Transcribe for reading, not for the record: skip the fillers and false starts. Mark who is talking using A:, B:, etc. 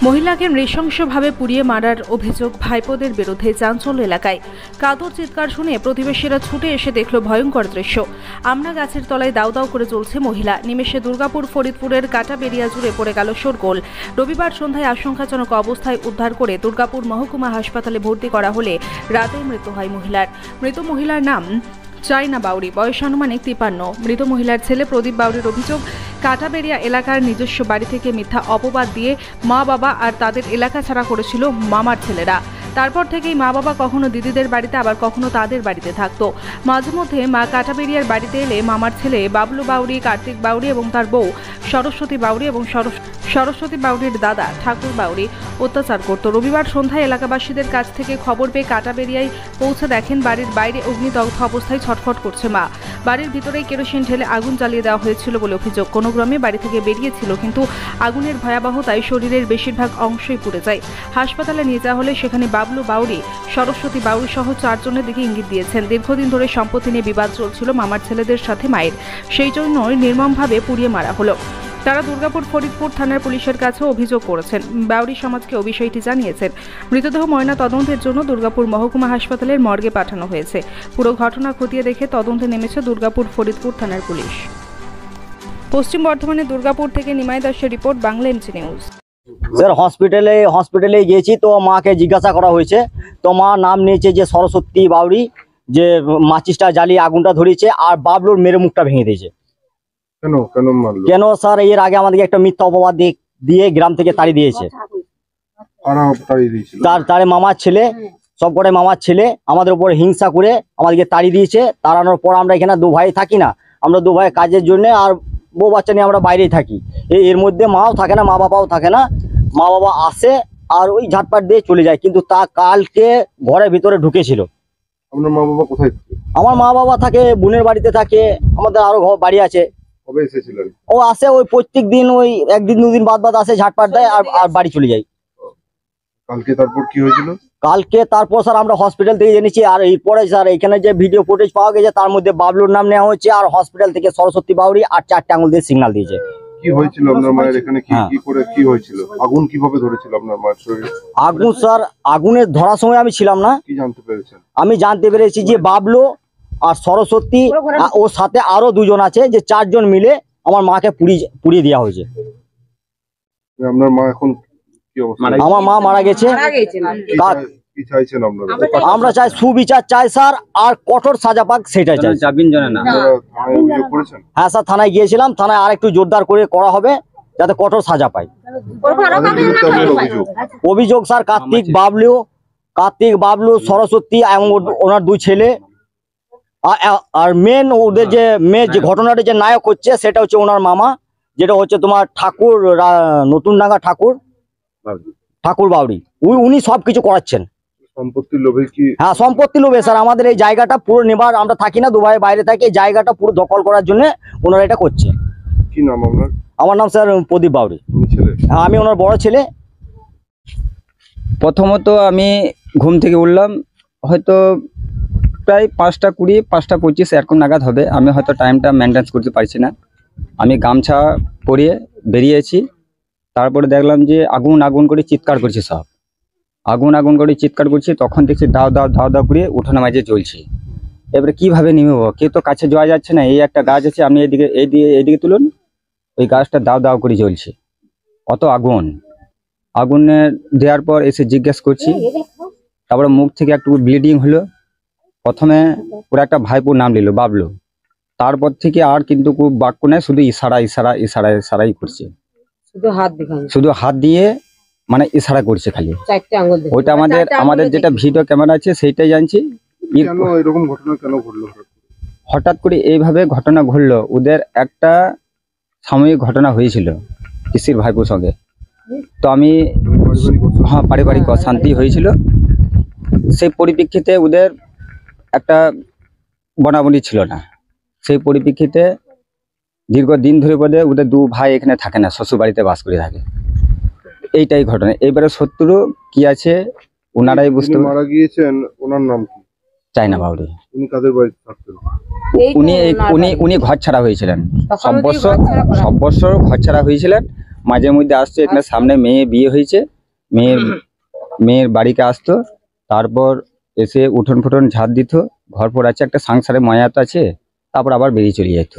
A: মহিলাকে নৃশংসভাবে পুড়িয়ে মারার অভিযোগ ভাইপোদের বিরুদ্ধে চাঞ্চল্য এলাকায়। কাতর চিৎকার শুনে প্রতিবেশীরা ছুটে এসে দেখল ভয়ঙ্কর দৃশ্য। আমড়া গাছের তলায় দাউ দাউ করে জ্বলছে মহিলা। নিমেষে দুর্গাপুর ফরিদপুরের কাটাবেড়িয়া জুড়ে পড়ে গেল শোরগোল। রবিবার সন্ধ্যায় আশঙ্কাজনক অবস্থায় উদ্ধার করে দুর্গাপুর মহকুমা হাসপাতালে ভর্তি করা হলে রাতেই মৃত্যু হয় মহিলার। মৃত মহিলার নাম চাইনা বাউরি, বয়স আনুমানিক 53। মৃত মহিলার ছেলে প্রদীপ বাউরির অভিযোগ, কাটাবেড়িয়া এলাকার নিজস্ব বাড়ি থেকে মিথ্যা অপবাদ দিয়ে মা বাবা আর তাদের এলাকা ছাড়া করেছিল মামার ছেলেরা। তারপর থেকেই মা বাবা কখনো দিদিদের বাড়িতে আবার কখনো তাদের বাড়িতে থাকতো। মাঝে মধ্যে মা কাটাবেড়িয়ার বাড়িতে এলে মামার ছেলে বাবলু বাউরি, কার্তিক বাউরি এবং তার বউ সরস্বতী বাউরি এবং সরস্বতী বাউরির দাদা ঠাকুর বাউরি অত্যাচার করত। রবিবার সন্ধ্যায় এলাকাবাসীদের কাছ থেকে খবর পেয়ে কাটাবেড়িয়ায় পৌঁছে দেখেন বাড়ির বাইরে অগ্নিদগ্ধ অবস্থায় ছটফট করছে মা। বাড়ির ভিতরেই কেরোসিন ঢেলে আগুন জ্বালিয়ে দেওয়া হয়েছিল বলে অভিযোগ। কোনো ক্রমে বাড়ি থেকে বেরিয়েছিল, কিন্তু আগুনের ভয়াবহতায় শরীরের বেশিরভাগ অংশই পুড়ে যায়। হাসপাতালে নিয়ে যাওয়া হলে সেখানে বাবলু বাউরি, সরস্বতী বাউরি সহ 4 জনের দিকে ইঙ্গিত দিয়েছেন। দীর্ঘদিন ধরে সম্পত্তি নিয়ে বিবাদ চলছিল মামার ছেলেদের সাথে মায়ের, সেই জন্যই নির্মমভাবে পুড়িয়ে মারা হলো। তারা দুর্গাপুর ফরিদপুর থানার পুলিশের কাছে অভিযোগ করেছেন। বাউরি সমাজকে বিষয়টি জানিয়েছেন। মৃতদেহ ময়না তদন্তের জন্য দুর্গাপুর মহকুমা হাসপাতালের মর্গে পাঠানো হয়েছে। পুরো ঘটনা খতিয়ে দেখে তদন্তে নেমেছে দুর্গাপুর ফরিদপুর থানার পুলিশ। পশ্চিম বর্ধমানের দুর্গাপুর থেকে নিমাই দাসের report, Bangla MC news.
B: Sir হসপিটালে গিয়েছি, তো মাকে জিজ্ঞাসা করা হয়েছে, তো মা নাম নিয়েছে যে সরস্বতী বাউরি, যে মাচিসটা জ্বালিয়ে আগুনটা ধরিয়েছে আর বাবলুর মেরে মুখটা ভেঙে দিয়েছে। কেন স্যার? এর আগে আমাদেরকে একটা মিথ্যা অপবাদ দিয়ে গ্রাম থেকে তাড়িয়ে দিয়েছে। তার মামার ছেলে, সব কটাই মামার ছেলে আমাদের উপরে হিংসা করে আমাদেরকে তাড়িয়ে দিয়েছে। তাড়ানোর পর আমরা এখানে 2 ভাই থাকি না, আমরা 2 ভাই কাজের জন্য আর বউ বাচ্চা নিয়ে আমরা বাইরেই থাকি। এর মধ্যে মাও থাকে না, মা বাবাও থাকে না। মা বাবা আসে আর ওই ঝাটপাট দিয়ে চলে যায়, কিন্তু তা কালকে ঘরের ভিতরে ঢুকেছিল।
C: আপনার মা বাবা কোথায় থাকে?
B: আমার মা বাবা থাকে বোনের বাড়িতে থাকে, আমাদের আরো বাড়ি আছে।
C: কবে এসেছিলেন?
B: ও আসে ওই প্রত্যেক দিন, ওই 1 দিন 2 দিন বাদ আসে, ঝাটপাট দেয় আর বাড়ি চলে যায়।
C: কালকে তারপর কি হয়েছিল?
B: কালকে তারপর স্যার আমরা হসপিটাল থেকে জেনেছি, আর এরপরে স্যার এখানে যে ভিডিও ফুটেজ পাওয়া গেছে তার মধ্যে বাবলুর নাম নেওয়া হয়েছে, আর হসপিটাল থেকে সরস্বতী বাউরি আর 4টে আঙুল দিয়ে সিগন্যাল দিয়েছে।
C: কি হয়েছিল আপনার মায়ের এখানে? কি করে কি হয়েছিল? আগুন কিভাবে ধরেছিল আপনার মায়ের শরীরে?
B: আগুন স্যার, আগুনের ধরার সময় আমি ছিলাম না।
C: কি জানতে পেরেছেন?
B: আমি জানতে পেরেছি যে বাবলু আর সরস্বতী, ওর সাথে আরো 2 জন আছে, যে 4 জন মিলে আমার মাকে পুড়িয়ে দেওয়া হয়েছে।
C: আপনার মা এখন কি অবস্থা?
B: আমার মা মারা গেছে।
C: কি চাইছেন আপনারা?
B: আমরা চাই সুবিচার চাই স্যার, আর কঠোর সাজা পাক সেটাই চাই। হ্যাঁ স্যার, থানায় গিয়েছিলাম, থানায় আর একটু জোরদার করে করা হবে যাতে কঠোর সাজা পায়। অভিযোগ স্যার কার্তিক বাবলু সরস্বতী এবং ওনার 2 ছেলে, আর মেন ওদের যে যে ঘটনাটা যে নায়ক হচ্ছে সেটা হচ্ছে ওনার মামা, যেটা হচ্ছে তোমার ঠাকুর, নতুন ডাঙ্গা ঠাকুর বাউরি। উনি সবকিছু করাচ্ছেন।
C: সম্পত্তির লোভে কি?
B: হ্যাঁ, সম্পত্তি লোভে স্যার। আমাদের এই জায়গাটা পুরো নেবার, আমরা থাকি না, 2 ভাই বাইরে থাকি, এই জায়গাটা পুরো দখল করার জন্য ওনারা এটা করছে।
C: কি নাম আপনার?
B: আমার নাম স্যার প্রদীপ বাউরি। হ্যাঁ, আমি ওনার বড় ছেলে।
D: প্রথমত আমি ঘুম থেকে উঠলাম হয়তো প্রায় 5টা 20, 5টা 25 এরকম নাগাদ হবে। আমি হয়তো টাইমটা মেনটেন্স করতে পারছি না। আমি গামছা পরিয়ে বেরিয়েছি, তারপরে দেখলাম যে আগুন করে চিৎকার করছে সব। আগুন করে চিৎকার করছে, তখন দেখছি দাও দাও করে উঠোনে মাঝে জ্বলছে। এবারে কিভাবে নেমেব, কেউ তো কাছে যাওয়া যাচ্ছে না। এই একটা গাছ আছে, আপনি এইদিকে তুলুন, ওই গাছটা দাও করে জ্বলছে। কত আগুনে দেওয়ার পর এসে জিজ্ঞেস করছি, তারপরে মুখ থেকে একটু ব্লিডিং হলো। প্রথমে ওরা একটা ভাইপোর নাম নিল বাবলু, তারপর থেকে আর কিন্তু খুব বাক্য নেই, শুধু ইশারাই করছে। শুধু হাত দিয়ে মানে ইশারা করছে খালি। ওইটা আমাদের যেটা ভিডিও ক্যামেরা আছে সেইটাই জানছি।
C: এরকম ঘটনা কেন ঘটলো?
D: হঠাৎ করে এইভাবে ঘটনা ঘটলো। ওদের একটা সাময়িক ঘটনা হয়েছিল পিসির ভাইপোর সঙ্গে, তো আমি হ্যাঁ পারিবারিক অশান্তি হয়েছিল। সেই পরিপ্রেক্ষিতে ওদের একটা বনাবনি ছিল না। সেই পরিপ্রেক্ষিতে দীর্ঘদিন ধরে বোধহয় ওদের 2 ভাই এখানে থাকে না, শ্বশুর বাড়িতে বাস করে থাকে। এইটাই ঘটনা। এইবারে শত্রু কি আছে ওনারাই বুঝতে।
C: মারা গিয়েছেন, ওনার নাম কি?
D: চাইনা বাউরি।
C: উনি কাদের বাড়িতে থাকতেন?
D: উনি ঘর ছাড়া হয়েছিলেন, সব বছর ঘর ছাড়া হয়েছিলেন। মাঝে মধ্যে আসছে, এখানে সামনে মেয়ে বিয়ে হয়েছে, মেয়ের বাড়িতে আসতো, তারপর এসে উঠোন ফুটন ঝাড় দিত, ঘর পর আছে একটা সংসারে মায়াত আছে, তারপর আবার বেরিয়ে চলে যেত।